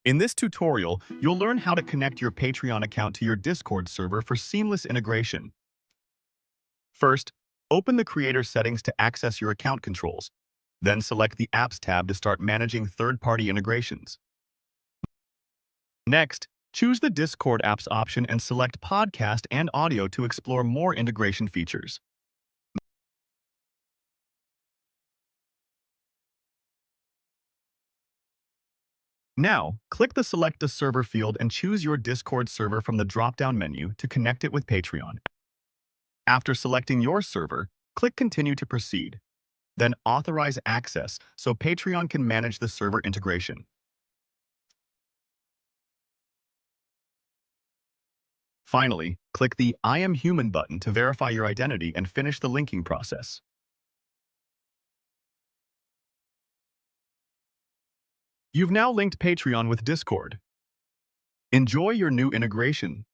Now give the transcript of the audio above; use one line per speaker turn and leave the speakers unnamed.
In this tutorial, you'll learn how to connect your Patreon account to your Discord server for seamless integration. First, open the creator settings to access your account controls. Then select the Apps tab to start managing third-party integrations. Next, choose the Discord apps option and select podcast and audio to explore more integration features. Now, click the Select a Server field and choose your Discord server from the drop-down menu to connect it with Patreon. After selecting your server, click Continue to proceed. Then authorize access so Patreon can manage the server integration. Finally, click the I am human button to verify your identity and finish the linking process. You've now linked Patreon with Discord. Enjoy your new integration.